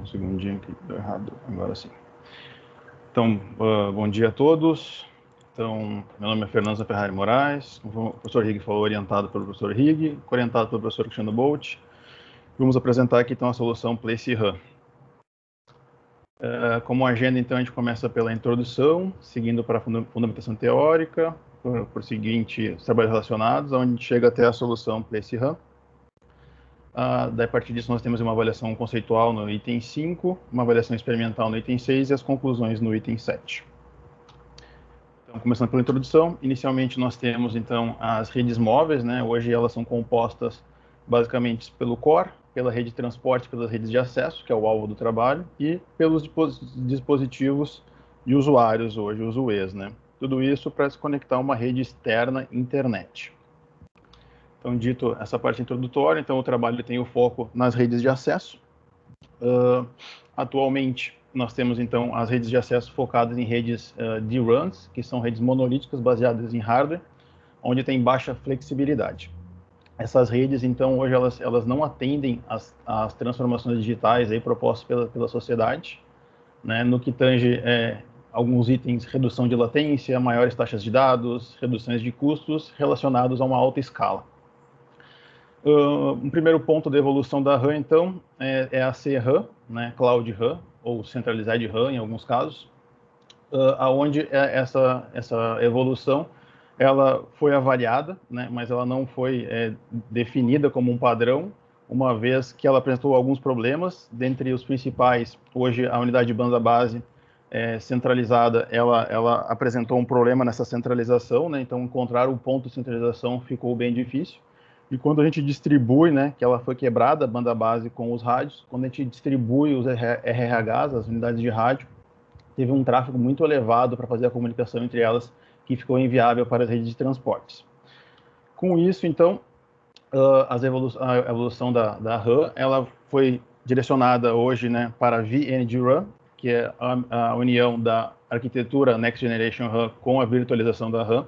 Um segundinho que deu errado, agora sim. Então, bom dia a todos. Então, meu nome é Fernando Ferrari Moraes, como o professor Higg falou, orientado pelo professor Higg, orientado pelo professor Cristiano Bolt. Vamos apresentar aqui então a solução Place RAM. Como agenda, então, a gente começa pela introdução, seguindo para a fundamentação teórica, por seguinte, os trabalhos relacionados, onde a gente chega até a solução Place RAM. Daí, a partir disso, nós temos uma avaliação conceitual no item 5, uma avaliação experimental no item 6 e as conclusões no item 7. Então, começando pela introdução, inicialmente nós temos, então, as redes móveis, né? Hoje elas são compostas, basicamente, pelo core, pela rede de transporte, pelas redes de acesso, que é o alvo do trabalho, e pelos dispositivos de usuários hoje, os UEs, né? Tudo isso para se conectar a uma rede externa internet. Então, dito essa parte introdutória, então o trabalho tem o foco nas redes de acesso. Atualmente, nós temos, então, as redes de acesso focadas em redes DRAMs, que são redes monolíticas baseadas em hardware, onde tem baixa flexibilidade. Essas redes, então, hoje elas não atendem às transformações digitais aí propostas pela sociedade, né, no que tange alguns itens, redução de latência, maiores taxas de dados, reduções de custos relacionados a uma alta escala. Um primeiro ponto da evolução da RAM, então, é a CRAM, né, Cloud RAM, ou Centralized RAM, em alguns casos, onde essa evolução ela foi avaliada, né, mas ela não foi definida como um padrão, uma vez que ela apresentou alguns problemas, dentre os principais, hoje a unidade de banda base centralizada, ela apresentou um problema nessa centralização, né, então encontrar o ponto de centralização ficou bem difícil. E quando a gente distribui, né, que ela foi quebrada, a banda base com os rádios, quando a gente distribui os RRHs, as unidades de rádio, teve um tráfego muito elevado para fazer a comunicação entre elas, que ficou inviável para as redes de transportes. Com isso, então, a evolução da RAM, ela foi direcionada hoje, né, para VNG-RAM, que é a união da arquitetura Next Generation RAM com a virtualização da RAM.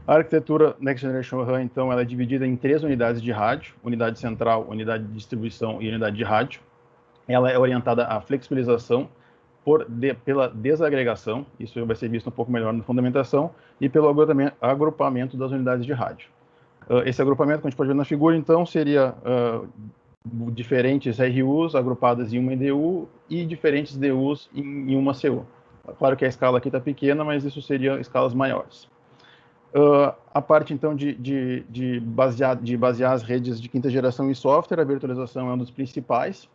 A arquitetura Next Generation RAM, então, ela é dividida em 3 unidades de rádio, unidade central, unidade de distribuição e unidade de rádio. Ela é orientada à flexibilização pela desagregação, isso vai ser visto um pouco melhor na fundamentação, e pelo agrupamento das unidades de rádio. Esse agrupamento, como a gente pode ver na figura, então, seria diferentes RUs agrupadas em uma EDU e diferentes DUs em uma CU. Claro que a escala aqui está pequena, mas isso seria escalas maiores. A parte, então, de basear as redes de quinta geração em software, a virtualização é um dos principais,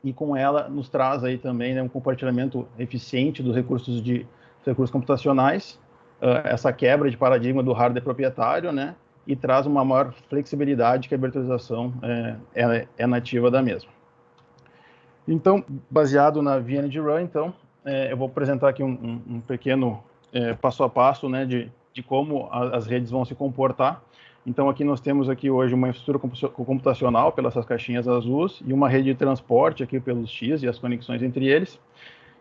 e com ela nos traz aí também, né, um compartilhamento eficiente dos recursos computacionais, essa quebra de paradigma do hardware proprietário, né, e traz uma maior flexibilidade que a virtualização é nativa da mesma. Então, baseado na VNG-RAM, então, eu vou apresentar aqui um pequeno passo a passo, né, de como as redes vão se comportar. Então, aqui nós temos aqui hoje uma infraestrutura computacional pelas caixinhas azuis e uma rede de transporte aqui pelos X e as conexões entre eles.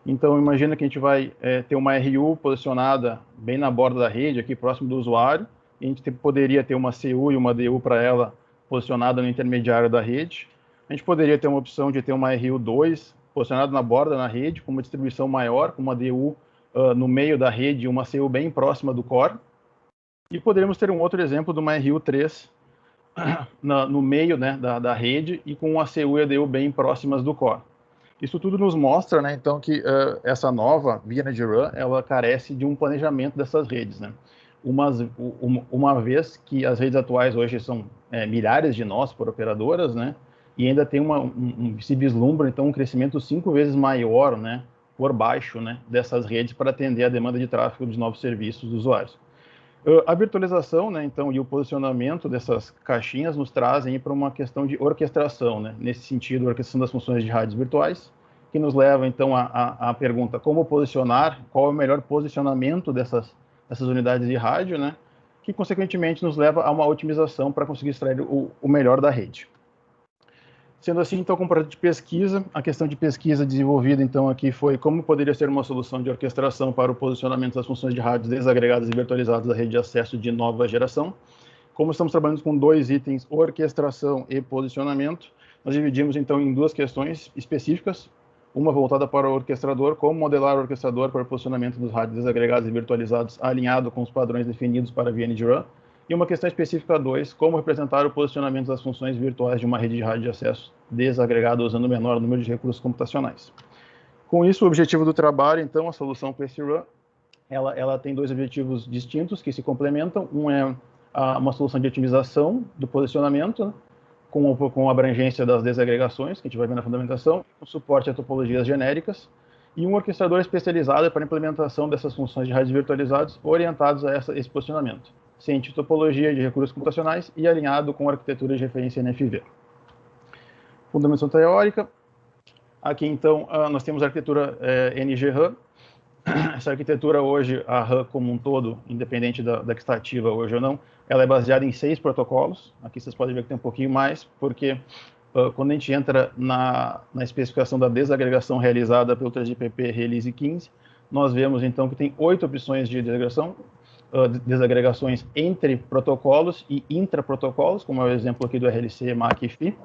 Então, imagina que a gente vai ter uma RU posicionada bem na borda da rede, aqui próximo do usuário, e a gente poderia ter uma CU e uma DU para ela posicionada no intermediário da rede. A gente poderia ter uma opção de ter uma RU2 posicionada na borda da rede, com uma distribuição maior, com uma DU no meio da rede e uma CU bem próxima do core. E poderíamos ter um outro exemplo de uma RU3 no meio, né, da rede e com a CU e a DU bem próximas do core. Isso tudo nos mostra, né, então, que essa nova VNG-RAM, ela carece de um planejamento dessas redes, né? Uma vez que as redes atuais hoje são milhares de nós por operadoras, né, e ainda tem se vislumbra, então, um crescimento 5 vezes maior, né, por baixo, né, dessas redes para atender a demanda de tráfego dos novos serviços dos usuários. A virtualização, né, então, e o posicionamento dessas caixinhas nos trazem para uma questão de orquestração, né, nesse sentido, a orquestração das funções de rádios virtuais, que nos leva, então, à pergunta como posicionar, qual é o melhor posicionamento dessas unidades de rádio, né, que, consequentemente, nos leva a uma otimização para conseguir extrair o melhor da rede. Sendo assim, então, como projeto de pesquisa, a questão de pesquisa desenvolvida, então, aqui foi como poderia ser uma solução de orquestração para o posicionamento das funções de rádios desagregadas e virtualizadas da rede de acesso de nova geração. Como estamos trabalhando com 2 itens, orquestração e posicionamento, nós dividimos, então, em 2 questões específicas. uma voltada para o orquestrador, como modelar o orquestrador para o posicionamento dos rádios desagregados e virtualizados alinhado com os padrões definidos para a VNDRAM, e uma questão específica 2, como representar o posicionamento das funções virtuais de uma rede de rádio de acesso desagregada usando o menor número de recursos computacionais. Com isso, o objetivo do trabalho, então, a solução PSRAM, ela tem dois objetivos distintos que se complementam. Um é uma solução de otimização do posicionamento, né, com a abrangência das desagregações, que a gente vai ver na fundamentação, com suporte a topologias genéricas, e um orquestrador especializado para a implementação dessas funções de rádios virtualizados orientados a esse posicionamento, ciente de topologia de recursos computacionais e alinhado com a arquitetura de referência NFV. Fundamentação teórica. Aqui, então, nós temos a arquitetura NG-RAM. Essa arquitetura hoje, a RAM como um todo, independente da que está ativa hoje ou não, ela é baseada em 6 protocolos. Aqui vocês podem ver que tem um pouquinho mais, porque quando a gente entra na especificação da desagregação realizada pelo 3GPP Release 15, nós vemos então que tem 8 opções de desagregações entre protocolos e intraprotocolos, como é o exemplo aqui do RLC, MAC e FI.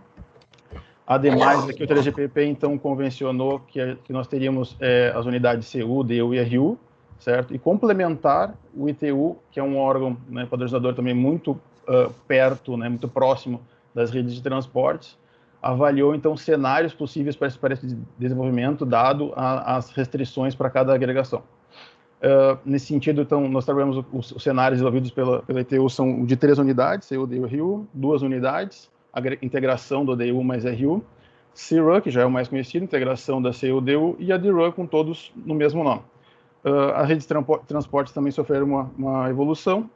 Ademais, aqui o 3GPP, então, convencionou que nós teríamos as unidades CU, DU e RU, certo? E complementar o ITU, que é um órgão, né, padronizador também muito perto, né, muito próximo das redes de transportes, avaliou, então, cenários possíveis para esse desenvolvimento, dado as restrições para cada agregação. Nesse sentido, então, nós trabalhamos os cenários desenvolvidos pela ITU são de 3 unidades, CU, DU e RU, 2 unidades, a integração do DU mais RU, CRAN, que já é o mais conhecido, integração da CU-DU, e a DRAM com todos no mesmo nome. As redes de transporte também sofreram uma evolução,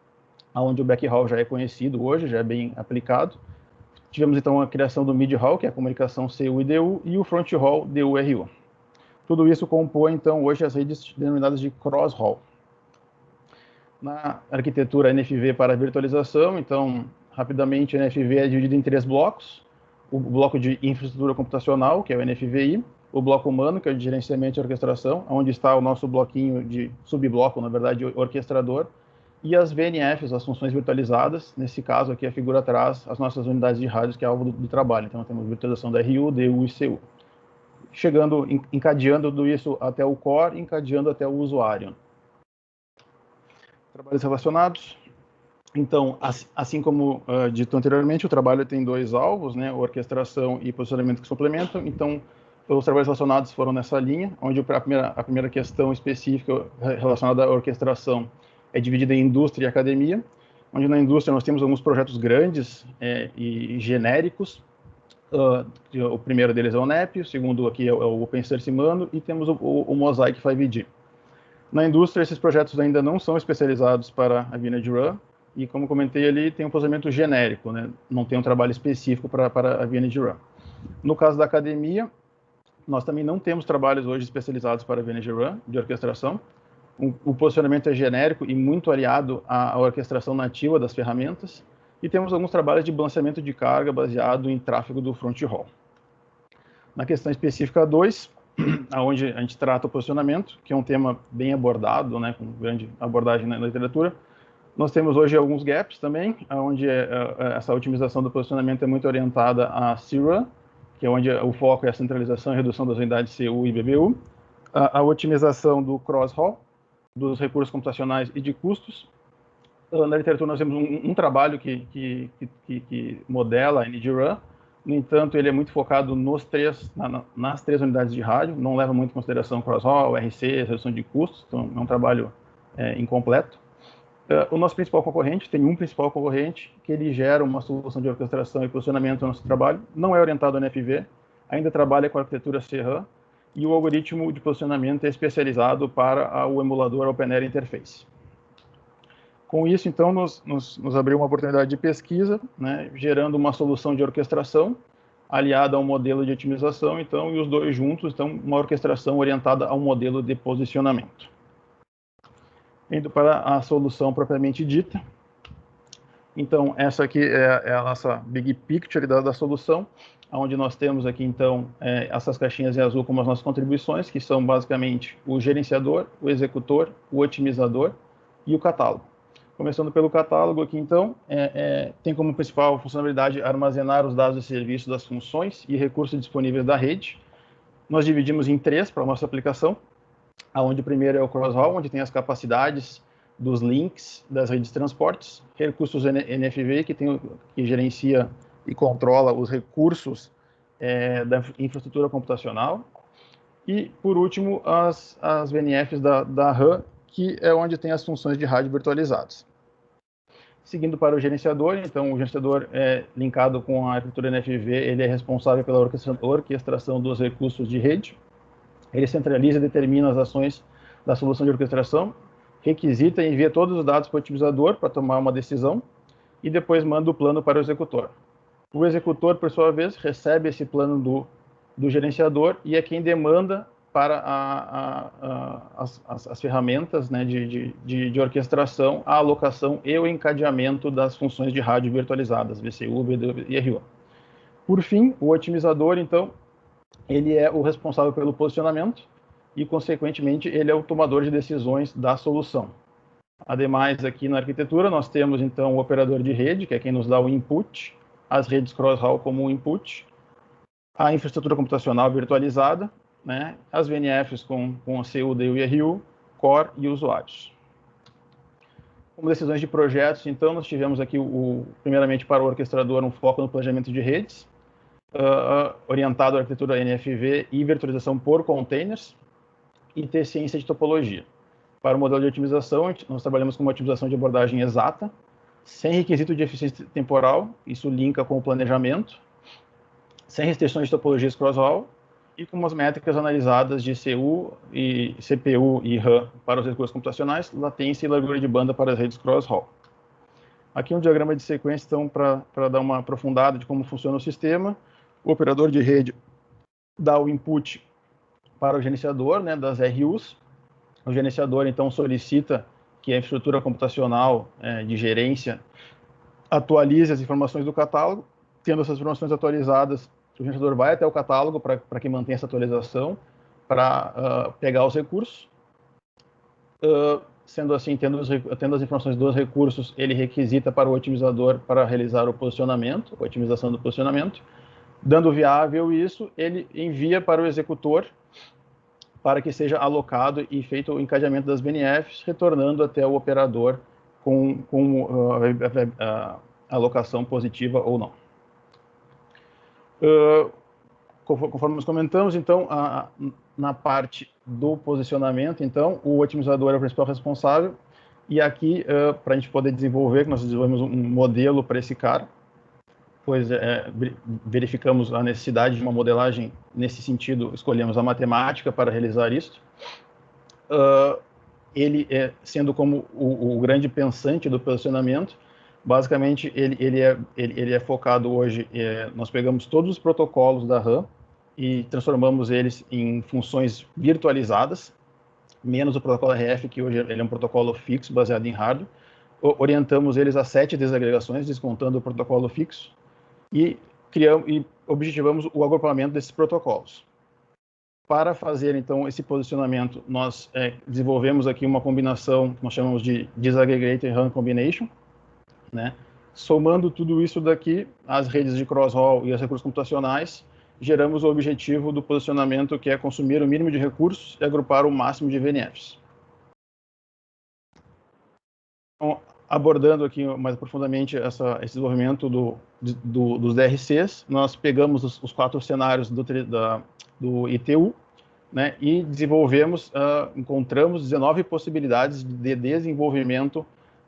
onde o backhaul já é conhecido hoje, já é bem aplicado. Tivemos então a criação do mid-haul, que é a comunicação CU e DU, e o front-haul DU-RU. Tudo isso compõe então hoje as redes denominadas de cross-haul. Na arquitetura NFV para virtualização, então, rapidamente, a NFV é dividida em 3 blocos. O bloco de infraestrutura computacional, que é o NFVI, o bloco humano, que é o de gerenciamento e orquestração, onde está o nosso bloquinho de subbloco, na verdade, orquestrador, e as VNFs, as funções virtualizadas, nesse caso aqui a figura atrás, as nossas unidades de rádios, que é alvo do trabalho. Então, temos virtualização da RU, DU e CU. Chegando, encadeando tudo isso até o core, encadeando até o usuário. Trabalhos relacionados. Então, assim como dito anteriormente, o trabalho tem 2 alvos, né, orquestração e posicionamento que suplementam. Então, os trabalhos relacionados foram nessa linha, onde a primeira questão específica relacionada à orquestração é dividida em indústria e academia, onde na indústria nós temos alguns projetos grandes e genéricos. O primeiro deles é o NEP, o segundo aqui é o OpenSource Mano, e temos o Mosaic 5G. Na indústria, esses projetos ainda não são especializados para a VNDRAM, e como comentei ali, tem um posicionamento genérico, né? Não tem um trabalho específico para a VNDRAM. No caso da academia, nós também não temos trabalhos hoje especializados para a VNDRAM de orquestração. O posicionamento é genérico e muito aliado à orquestração nativa das ferramentas, e temos alguns trabalhos de balanceamento de carga baseado em tráfego do front haul. Na questão específica 2, onde a gente trata o posicionamento, que é um tema bem abordado, né, com grande abordagem na literatura, nós temos hoje alguns gaps também, onde essa otimização do posicionamento é muito orientada a CRAN, que é onde o foco é a centralização e redução das unidades CU e BBU, a otimização do cross-haul, dos recursos computacionais e de custos. Na literatura nós temos um trabalho que modela a NGRAM, no entanto ele é muito focado nas 3 unidades de rádio, não leva muito em consideração cross-haul, RC, redução de custos, então é um trabalho incompleto. O nosso principal concorrente, tem um principal concorrente, que ele gera uma solução de orquestração e posicionamento no nosso trabalho, não é orientado a NFV, ainda trabalha com a arquitetura CRAN, e o algoritmo de posicionamento é especializado para o emulador OpenAir Interface. Com isso, então, nos abriu uma oportunidade de pesquisa, né, gerando uma solução de orquestração aliada a um modelo de otimização, então, e os dois juntos, então, uma orquestração orientada ao modelo de posicionamento. Indo para a solução propriamente dita. Então, essa aqui é a nossa big picture da solução, onde nós temos aqui, então, essas caixinhas em azul como as nossas contribuições, que são basicamente o gerenciador, o executor, o otimizador e o catálogo. Começando pelo catálogo aqui, então, tem como principal funcionalidade armazenar os dados de serviço das funções e recursos disponíveis da rede. nós dividimos em 3 para a nossa aplicação, onde o primeiro é o cross-hall, onde tem as capacidades dos links das redes de transportes, recursos NFV, que gerencia e controla os recursos da infraestrutura computacional, e, por último, as VNFs da RAM, que é onde tem as funções de rádio virtualizadas. Seguindo para o gerenciador, então o gerenciador é linkado com a arquitetura NFV, ele é responsável pela orquestração dos recursos de rede, ele centraliza e determina as ações da solução de orquestração, requisita e envia todos os dados para o otimizador para tomar uma decisão e depois manda o plano para o executor. O executor, por sua vez, recebe esse plano do gerenciador e é quem demanda para as ferramentas, né, de orquestração, a alocação e o encadeamento das funções de rádio virtualizadas, VCU, VDU e RU. Por fim, o otimizador, então, ele é o responsável pelo posicionamento e, consequentemente, ele é o tomador de decisões da solução. Ademais, aqui na arquitetura, nós temos, então, o operador de rede, que é quem nos dá o input, as redes cross-hall como um input, a infraestrutura computacional virtualizada, né, as VNFs com a CU, DU e RU, core e usuários. Como decisões de projetos, então, nós tivemos aqui, primeiramente, para o orquestrador, um foco no planejamento de redes, orientado à arquitetura NFV e virtualização por containers, e ter ciência de topologia. Para o modelo de otimização, nós trabalhamos com uma otimização de abordagem exata, sem requisito de eficiência temporal, isso linka com o planejamento, sem restrições de topologias cross-hall, e com umas métricas analisadas de CPU e RAM para os recursos computacionais, latência e largura de banda para as redes cross-hall. Aqui um diagrama de sequência, então, para dar uma aprofundada de como funciona o sistema. O operador de rede dá o input para o gerenciador, né, das RUs. O gerenciador, então, solicita que a infraestrutura computacional de gerência atualize as informações do catálogo. Tendo essas informações atualizadas, o gerenciador vai até o catálogo para que mantenha essa atualização, para pegar os recursos. Sendo assim, tendo as informações dos recursos, ele requisita para o otimizador para realizar o posicionamento, a otimização do posicionamento. Dando viável isso, ele envia para o executor para que seja alocado e feito o encadeamento das VNFs, retornando até o operador com a alocação positiva ou não. Conforme nós comentamos, então, na parte do posicionamento, então, o otimizador é o principal responsável, e aqui, para a gente poder desenvolver, nós desenvolvemos um modelo para esse cara, pois verificamos a necessidade de uma modelagem nesse sentido, escolhemos a matemática para realizar isso. Ele, sendo como o grande pensante do posicionamento, basicamente ele é focado hoje, nós pegamos todos os protocolos da RAM e transformamos eles em funções virtualizadas, menos o protocolo RF, que hoje ele é um protocolo fixo, baseado em hardware. Orientamos eles a 7 desagregações, descontando o protocolo fixo, e objetivamos o agrupamento desses protocolos. Para fazer, então, esse posicionamento, nós desenvolvemos aqui uma combinação que nós chamamos de Disaggregator RAM Combination, né? Somando tudo isso daqui, as redes de cross-hall e os recursos computacionais, geramos o objetivo do posicionamento, que é consumir o mínimo de recursos e agrupar o máximo de VNFs. Então, abordando aqui mais profundamente esse desenvolvimento dos DRCs, nós pegamos os 4 cenários do ITU, né, e desenvolvemos, encontramos 19 possibilidades de desenvolvimento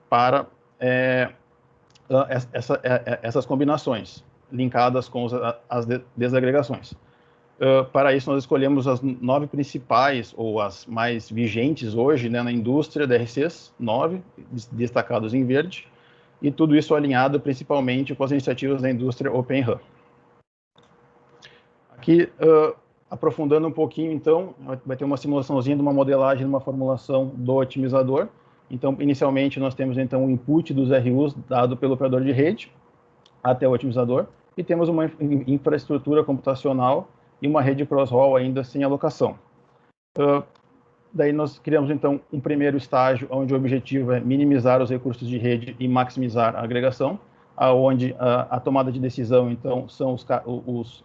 para essas combinações, linkadas com as desagregações. Para isso, nós escolhemos as 9 principais, ou as mais vigentes hoje, né, na indústria, DRCs, 9, destacados em verde, e tudo isso alinhado principalmente com as iniciativas da indústria Open RAM. Aqui, aprofundando um pouquinho, então, vai ter uma simulaçãozinha de uma modelagem, de uma formulação do otimizador. Então, inicialmente, nós temos, então, o input dos RUs dado pelo operador de rede até o otimizador, e temos uma infraestrutura computacional e uma rede cross-hall ainda sem alocação. Daí nós criamos, então, um primeiro estágio, onde o objetivo é minimizar os recursos de rede e maximizar a agregação, onde a tomada de decisão, então, são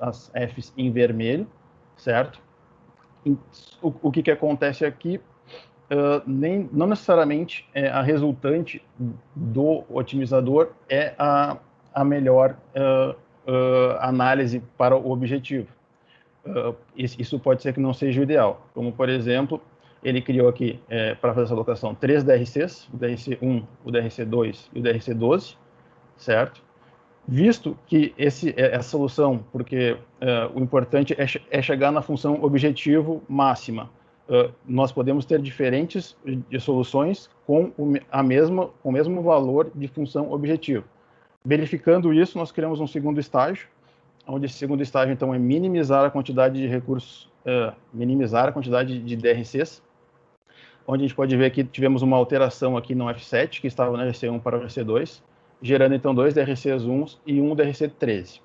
as Fs em vermelho, certo? O que acontece aqui, não necessariamente a resultante do otimizador é a melhor análise para o objetivo. Isso pode ser que não seja o ideal. Como, por exemplo, ele criou aqui, para fazer essa alocação, 3 DRCs, o DRC1, o DRC2 e o DRC12, certo? Visto que essa solução, porque o importante é chegar na função objetivo máxima, nós podemos ter diferentes soluções com o mesmo valor de função objetivo. Verificando isso, nós criamos um segundo estágio, onde esse segundo estágio, então, é minimizar a quantidade de recursos, minimizar a quantidade de DRCs, onde a gente pode ver que tivemos uma alteração aqui no F7, que estava no RC1 para o RC2, gerando, então, 2 DRC1 e 1 DRC13.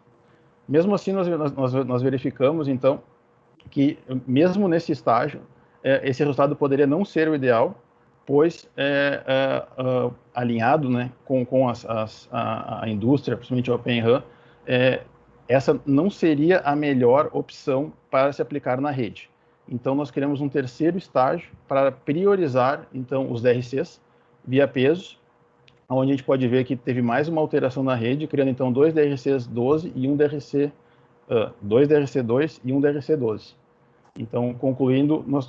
Mesmo assim, nós verificamos, então, que, mesmo nesse estágio, esse resultado poderia não ser o ideal, pois, alinhado, né, com a indústria, principalmente a OpenRAN, essa não seria a melhor opção para se aplicar na rede. Então, nós criamos um terceiro estágio para priorizar, então, os DRCs via pesos, onde a gente pode ver que teve mais uma alteração na rede, criando, então, 2 DRCs 12 e 2 DRC2 e 1 DRC12. Então, concluindo, nós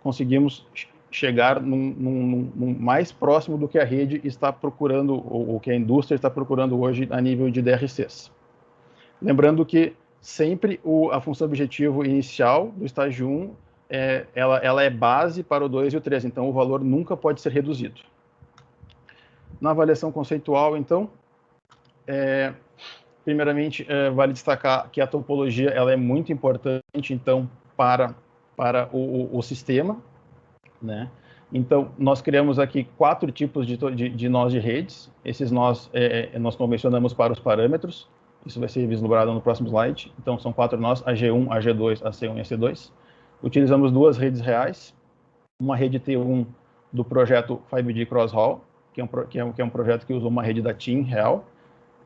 conseguimos chegar num mais próximo do que a rede está procurando, ou que a indústria está procurando hoje a nível de DRCs. Lembrando que sempre a função objetivo inicial do estágio 1, ela é base para o 2 e o 3, então o valor nunca pode ser reduzido. Na avaliação conceitual, então, primeiramente, vale destacar que a topologia ela é muito importante, então, para o sistema, né? Então, nós criamos aqui 4 tipos de nós de redes. Esses nós convencionamos para os parâmetros. Isso vai ser vislumbrado no próximo slide. Então, são 4 nós, a G1, a G2, a C1 e a C2. Utilizamos 2 redes reais. Uma rede T1 do projeto 5G Cross-Hall, que é um projeto que usa uma rede da TIM real,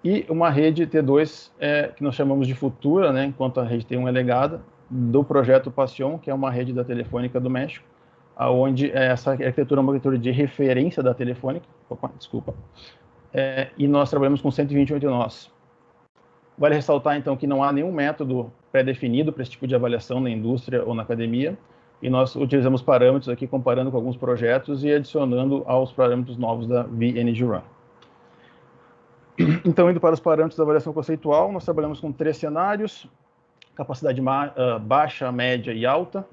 e uma rede T2 que nós chamamos de futura, né, enquanto a rede T1 é legada, do projeto Passion, que é uma rede da Telefônica do México, onde essa arquitetura é uma arquitetura de referência da Telefônica, e nós trabalhamos com 128 nós. Vale ressaltar, então, que não há nenhum método pré-definido para esse tipo de avaliação na indústria ou na academia, e nós utilizamos parâmetros aqui, comparando com alguns projetos e adicionando aos parâmetros novos da VNG-Run. Então, indo para os parâmetros da avaliação conceitual, nós trabalhamos com 3 cenários: capacidade baixa, média e alta.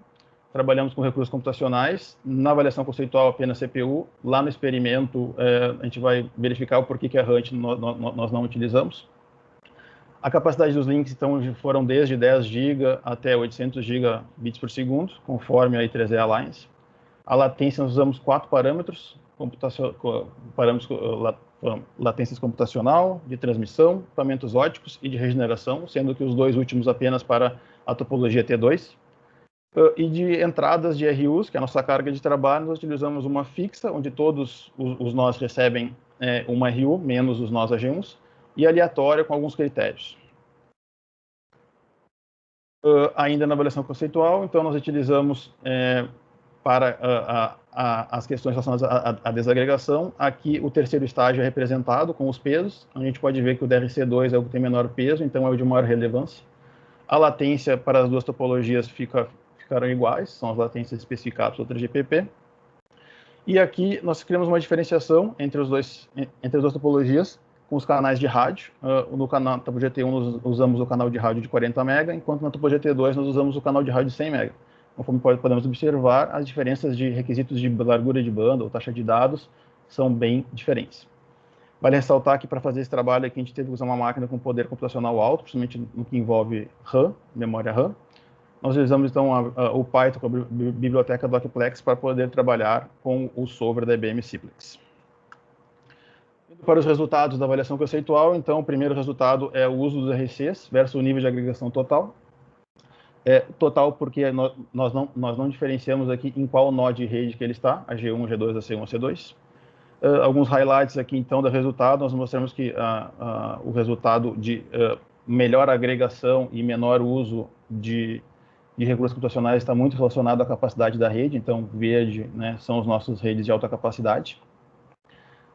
Trabalhamos com recursos computacionais. Na avaliação conceitual, apenas CPU. Lá no experimento, a gente vai verificar o porquê que a RANT nós não utilizamos. A capacidade dos links, então, foram desde 10 GB até 800 gigabits por segundo, conforme a I3E Alliance. A latência, nós usamos 4 parâmetros, latências computacional, de transmissão, equipamentos óticos e de regeneração, sendo que os 2 últimos apenas para a topologia T2. E de entradas de RUs, que é a nossa carga de trabalho, nós utilizamos uma fixa, onde todos os nós recebem uma RU, menos os nós AG1s, e aleatória com alguns critérios. Ainda na avaliação conceitual, então, nós utilizamos para as questões relacionadas à desagregação. Aqui, o terceiro estágio é representado com os pesos. A gente pode ver que o DRC2 é o que tem menor peso, então é o de maior relevância. A latência para as duas topologias ficaram iguais, são as latências especificadas pelo 3GPP. E aqui nós criamos uma diferenciação entre as duas topologias, com os canais de rádio. No canal topologia T1 nós usamos o canal de rádio de 40 MB, enquanto na topologia T2 nós usamos o canal de rádio de 100 MB. Conforme podemos observar, as diferenças de requisitos de largura de banda ou taxa de dados são bem diferentes. Vale ressaltar que para fazer esse trabalho aqui a gente teve que usar uma máquina com poder computacional alto, principalmente no que envolve RAM, memória RAM. Nós utilizamos então o Python, com a biblioteca Docplex, para poder trabalhar com o solver da IBM Simplex. Para os resultados da avaliação conceitual, então, o primeiro resultado é o uso dos RCs versus o nível de agregação total. Total porque nós não diferenciamos aqui em qual nó de rede que ele está, a G1, a G2, a C1, a C2. Alguns highlights aqui, então, do resultado. Nós mostramos que o resultado de melhor agregação e menor uso de de recursos computacionais está muito relacionado à capacidade da rede, então verde, né, são as nossas redes de alta capacidade.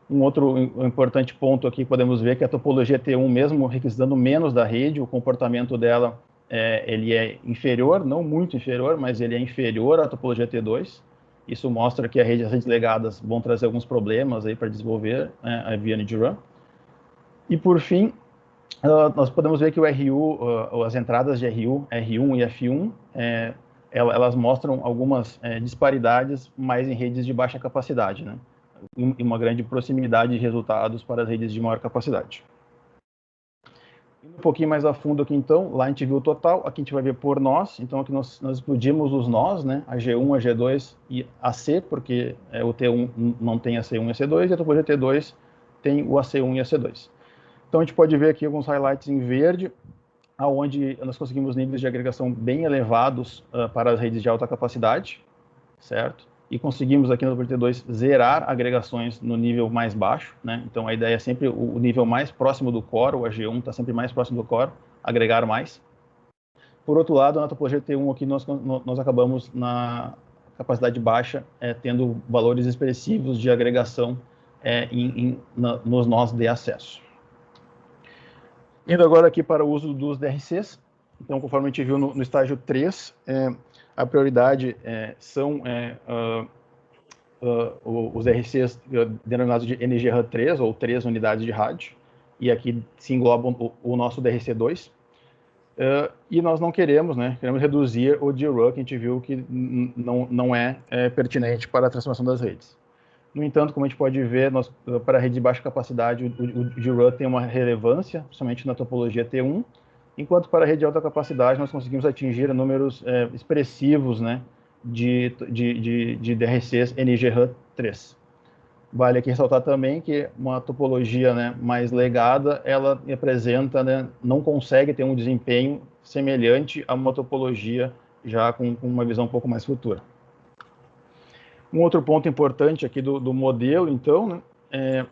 Um outro importante ponto aqui podemos ver que a topologia T1, mesmo requisitando menos da rede, o comportamento dela ele é inferior, não muito inferior, mas ele é inferior à topologia T2. Isso mostra que as redes legadas vão trazer alguns problemas aí para desenvolver a VNG Run. E por fim, nós podemos ver que o RU, as entradas de RU, R1 e F1, elas mostram algumas disparidades mais em redes de baixa capacidade, né? E uma grande proximidade de resultados para as redes de maior capacidade. Indo um pouquinho mais a fundo aqui, então, lá a gente viu o total, aqui a gente vai ver por nós, então aqui nós explodimos os nós, né? A G1, a G2 e a C, porque o T1 não tem a C1 e a C2, e a topologia T2 tem o AC1 e a C2. Então a gente pode ver aqui alguns highlights em verde, aonde nós conseguimos níveis de agregação bem elevados para as redes de alta capacidade, certo? E conseguimos aqui no T2 zerar agregações no nível mais baixo, né? Então a ideia é sempre o nível mais próximo do core, o AG1 está sempre mais próximo do core, agregar mais. Por outro lado, na topologia T1 aqui nós acabamos na capacidade baixa, tendo valores expressivos de agregação nos nós de acesso. Indo agora aqui para o uso dos DRCs, então conforme a gente viu no estágio 3, a prioridade são os DRCs denominados de NGRAN3, ou 3 unidades de rádio, e aqui se englobam o nosso DRC2. E nós não queremos, né, queremos reduzir o DRAM, que a gente viu que não é pertinente para a transformação das redes. No entanto, como a gente pode ver, para a rede de baixa capacidade, o DRAM tem uma relevância, principalmente na topologia T1, enquanto para a rede de alta capacidade nós conseguimos atingir números expressivos, né, de DRCs NGRAN3. Vale aqui ressaltar também que uma topologia, né, mais legada, ela apresenta, né, não consegue ter um desempenho semelhante a uma topologia já com uma visão um pouco mais futura. Um outro ponto importante aqui do modelo, então, né,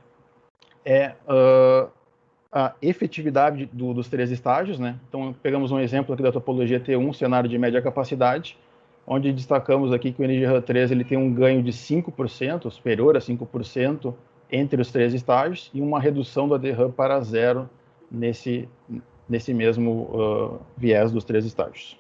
a efetividade dos 3 estágios, né? Então, pegamos um exemplo aqui da topologia T1, cenário de média capacidade, onde destacamos aqui que o NGRAN3 ele tem um ganho de 5%, superior a 5%, entre os 3 estágios, e uma redução da DRAM para zero nesse mesmo viés dos 3 estágios.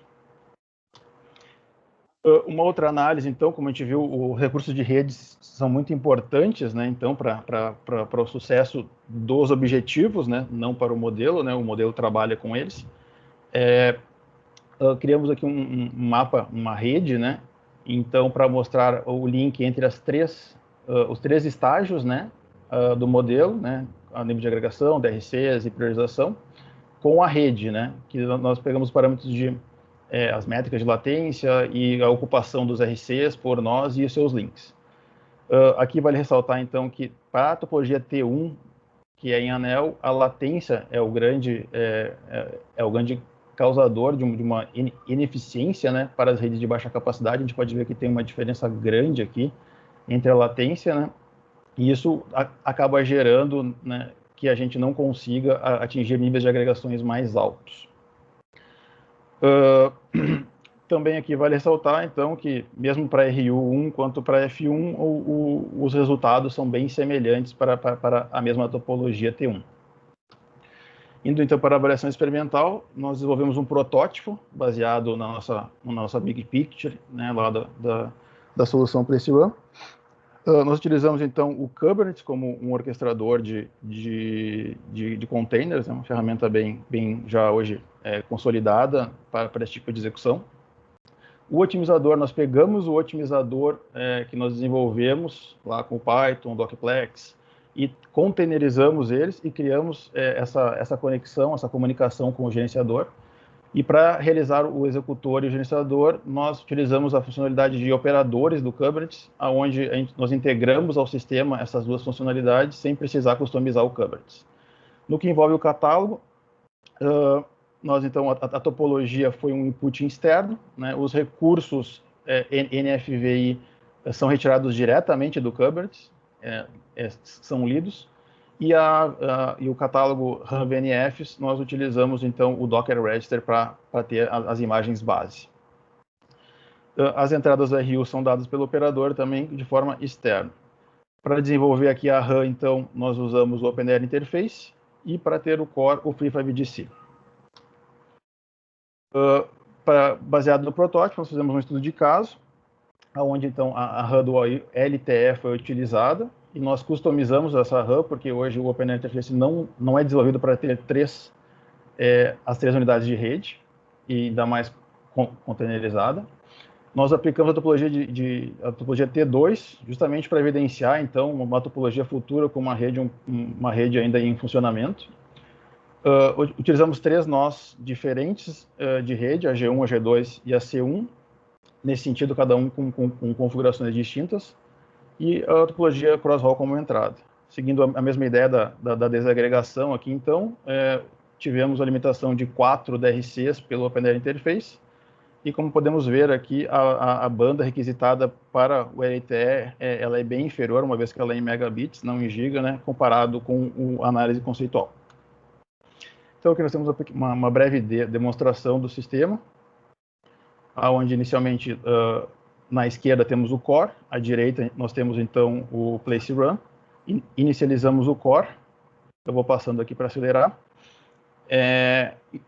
Uma outra análise, então, como a gente viu, os recursos de redes são muito importantes, né, então, para o sucesso dos objetivos, né, não para o modelo, né, o modelo trabalha com eles. Criamos aqui um mapa, uma rede, né, então, para mostrar o link entre os 3 estágios, né, do modelo, né, a nível de agregação, DRCs e priorização, com a rede, né, que nós pegamos parâmetros de as métricas de latência e a ocupação dos RCs por nós e os seus links. Aqui vale ressaltar, então, que para a topologia T1, que é em anel, a latência é o grande causador de uma ineficiência, né, para as redes de baixa capacidade. A gente pode ver que tem uma diferença grande aqui entre a latência, né, e isso acaba gerando, né, que a gente não consiga atingir níveis de agregações mais altos. Também aqui vale ressaltar, então, que mesmo para RU1 quanto para F1, os resultados são bem semelhantes para a mesma topologia T1. Indo, então, para a avaliação experimental, nós desenvolvemos um protótipo baseado na nossa Big Picture, né, lá da solução para esse run. Nós utilizamos, então, o Kubernetes como um orquestrador de containers, é uma ferramenta bem já hoje consolidada para esse tipo de execução. O otimizador, nós pegamos o otimizador que nós desenvolvemos lá com o Python, Docplex, e containerizamos eles e criamos essa conexão, essa comunicação com o gerenciador. E para realizar o executor e o gerenciador, nós utilizamos a funcionalidade de operadores do Kubernetes, onde nós integramos ao sistema essas duas funcionalidades sem precisar customizar o Kubernetes. No que envolve o catálogo, nós então a topologia foi um input externo, né? Os recursos NFVI são retirados diretamente do Kubernetes, são lidos. E o catálogo RunVNFs, nós utilizamos, então, o Docker Register para ter as imagens base. As entradas do RU são dadas pelo operador também de forma externa. Para desenvolver aqui a RAM, então, nós usamos o OpenAir Interface, e para ter o core, o FreeFiveDC. Baseado no protótipo, nós fizemos um estudo de caso, onde então a RAM do LTE foi utilizada, e nós customizamos essa RAM, porque hoje o OpenAir Interface não é desenvolvido para ter as 3 unidades de rede, e ainda mais containerizada. Nós aplicamos a topologia T2, justamente para evidenciar, então, uma topologia futura com uma rede ainda em funcionamento. Utilizamos 3 nós diferentes de rede, a G1, a G2 e a C1, nesse sentido, cada um com configurações distintas, e a topologia cross-hall como entrada. Seguindo a mesma ideia da desagregação aqui, então, tivemos a limitação de 4 DRCs pelo OpenAir Interface, e como podemos ver aqui, a banda requisitada para o LTE ela é bem inferior, uma vez que ela é em megabits, não em giga, né, comparado com a análise conceitual. Então aqui nós temos uma breve demonstração do sistema, onde inicialmente na esquerda temos o core, à direita nós temos então o place run, inicializamos o core, eu vou passando aqui para acelerar.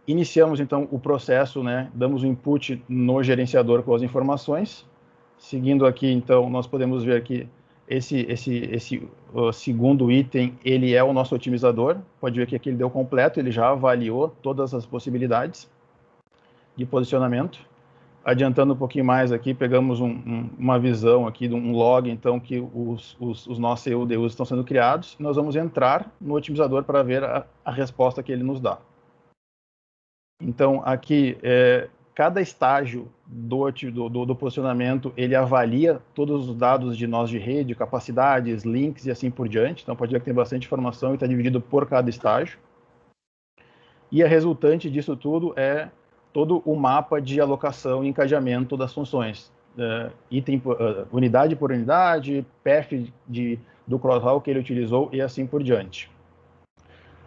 Iniciamos então o processo, né, damos o input no gerenciador com as informações. Seguindo aqui, então, nós podemos ver que esse segundo item, ele é o nosso otimizador. Pode ver que aqui ele deu completo, ele já avaliou todas as possibilidades de posicionamento. Adiantando um pouquinho mais aqui, pegamos uma visão aqui de um log, então, que os nossos EUDUs estão sendo criados, e nós vamos entrar no otimizador para ver a resposta que ele nos dá. Então, aqui, cada estágio do posicionamento, ele avalia todos os dados de nós de rede, capacidades, links e assim por diante. Então, pode ver que tem bastante informação e está dividido por cada estágio. E a resultante disso tudo é todo o mapa de alocação e encadeamento das funções. Unidade por unidade, path do cross-hall que ele utilizou e assim por diante.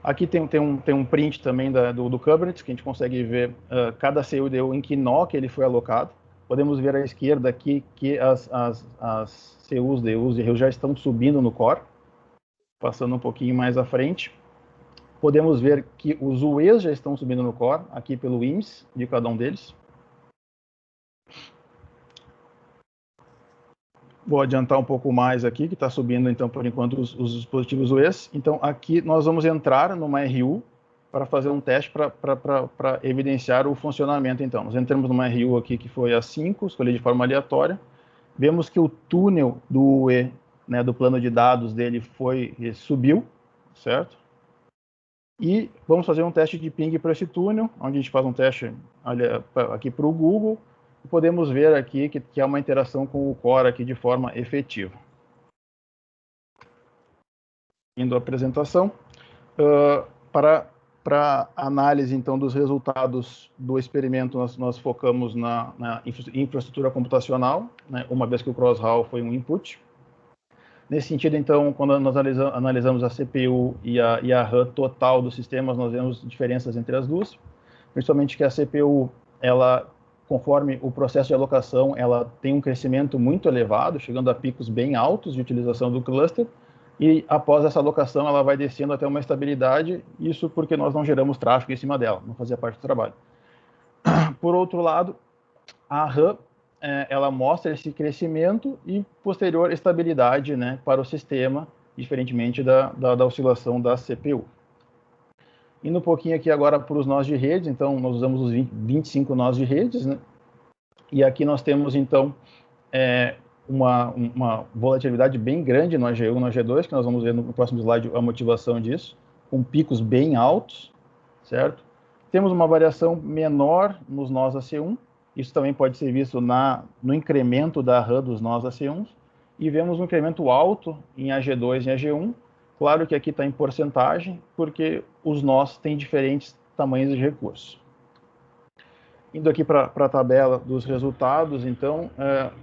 Aqui tem um print também do Kubernetes, que a gente consegue ver cada CUDU em que nó que ele foi alocado. Podemos ver à esquerda aqui que as CUs, DUs e RUs já estão subindo no core. Passando um pouquinho mais à frente. Podemos ver que os UEs já estão subindo no core, aqui pelo IMSS de cada um deles. Vou adiantar um pouco mais aqui, que está subindo, então, por enquanto, os dispositivos UEs. Então, aqui nós vamos entrar numa RU para fazer um teste para evidenciar o funcionamento, então. Nós entramos numa RU aqui que foi a 5, escolhi de forma aleatória. Vemos que o túnel do UE, né, do plano de dados dele subiu, certo? E vamos fazer um teste de ping para esse túnel, onde a gente faz um teste aqui para o Google. Podemos ver aqui que há uma interação com o core aqui de forma efetiva. Indo à apresentação. Para análise, então, dos resultados do experimento, nós focamos na infraestrutura computacional, né, uma vez que o cross-hall foi um input. Nesse sentido, então, quando nós analisamos a CPU e a RAM total dos sistemas, nós vemos diferenças entre as duas, principalmente que a CPU, ela, conforme o processo de alocação, ela tem um crescimento muito elevado, chegando a picos bem altos de utilização do cluster, e após essa alocação ela vai descendo até uma estabilidade, isso porque nós não geramos tráfego em cima dela, não fazia parte do trabalho. Por outro lado, a RAM, ela mostra esse crescimento e posterior estabilidade, né, para o sistema, diferentemente da oscilação da CPU. Indo um pouquinho aqui agora para os nós de redes, então nós usamos os 25 nós de redes, né? E aqui nós temos então uma volatilidade bem grande no AG1 e no AG2, que nós vamos ver no próximo slide a motivação disso, com picos bem altos, certo? Temos uma variação menor nos nós AC1, isso também pode ser visto no incremento da RAM dos nós AC1, e vemos um incremento alto em AG2 e AG1. Claro que aqui está em porcentagem, porque os nós têm diferentes tamanhos de recursos. Indo aqui para a tabela dos resultados, então,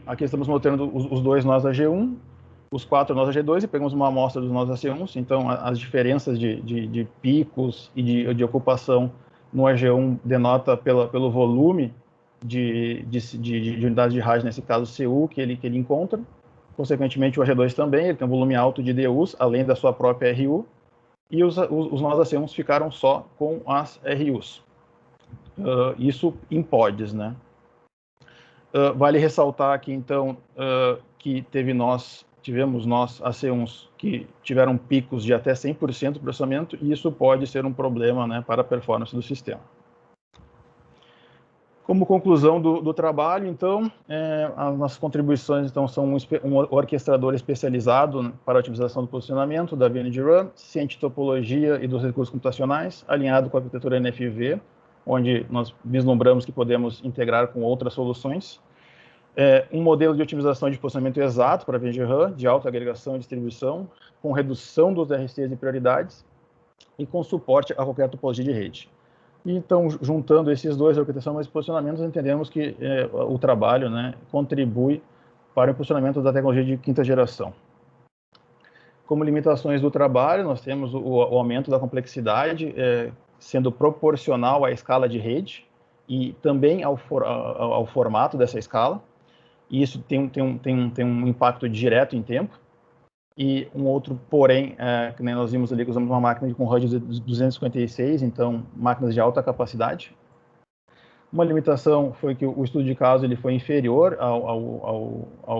aqui estamos mostrando os dois nós AG1, os 4 nós AG2, e pegamos uma amostra dos nós AC1, então as diferenças de picos e de ocupação no AG1 denota pelo volume de unidades de rádio, nesse caso CU, que ele encontra. Consequentemente, o AG2 também, ele tem um volume alto de DUs, além da sua própria RU, e os nós AC1s ficaram só com as RUs. Isso em pods, né? Vale ressaltar aqui, então, que tivemos nós AC1s que tiveram picos de até 100% de processamento, e isso pode ser um problema, né, para a performance do sistema. Como conclusão do trabalho, então, as nossas contribuições então, são um orquestrador especializado, né, para a otimização do posicionamento da VNG Run, ciente de topologia e dos recursos computacionais, alinhado com a arquitetura NFV, onde nós vislumbramos que podemos integrar com outras soluções. Um modelo de otimização de posicionamento exato para a VNG Run, de alta agregação e distribuição, com redução dos RCs e prioridades, e com suporte a qualquer topologia de rede. Então, juntando esses dois, orquestração e posicionamentos, entendemos que o trabalho, né, contribui para o impulsionamento da tecnologia de quinta geração. Como limitações do trabalho, nós temos o aumento da complexidade, sendo proporcional à escala de rede e também ao formato dessa escala. E isso tem um impacto direto em tempo. E um outro, porém, que nós vimos ali que usamos uma máquina com RUD de 256, então máquinas de alta capacidade. Uma limitação foi que o estudo de caso ele foi inferior ao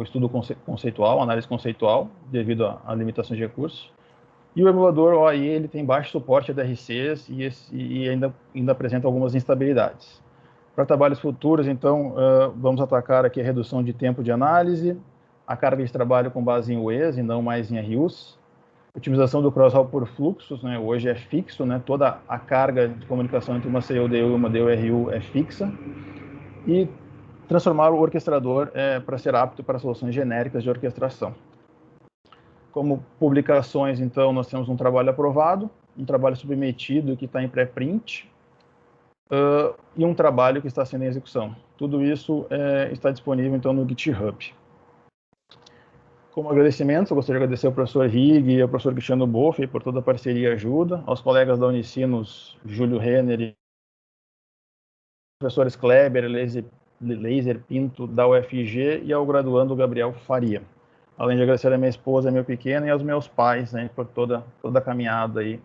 estudo conceitual, análise conceitual, devido a limitações de recursos. E o emulador OAI ele tem baixo suporte a DRCs e ainda apresenta algumas instabilidades. Para trabalhos futuros, então, vamos atacar aqui a redução de tempo de análise, a carga de trabalho com base em UEs e não mais em RUs, otimização do cross-hall por fluxos, né? Hoje é fixo, né? Toda a carga de comunicação entre uma CU-DU e uma DU-RU é fixa, e transformar o orquestrador para ser apto para soluções genéricas de orquestração. Como publicações, então, nós temos um trabalho aprovado, um trabalho submetido que está em pré-print, e um trabalho que está sendo em execução. Tudo isso está disponível, então, no GitHub. Como agradecimento, eu gostaria de agradecer ao professor Rig e ao professor Cristiano Boff por toda a parceria e ajuda, aos colegas da Unicinos, Júlio Renner e professores Kleber, Laser Pinto, da UFG, e ao graduando Gabriel Faria. Além de agradecer a minha esposa, meu pequeno, e aos meus pais, né, por toda a caminhada aí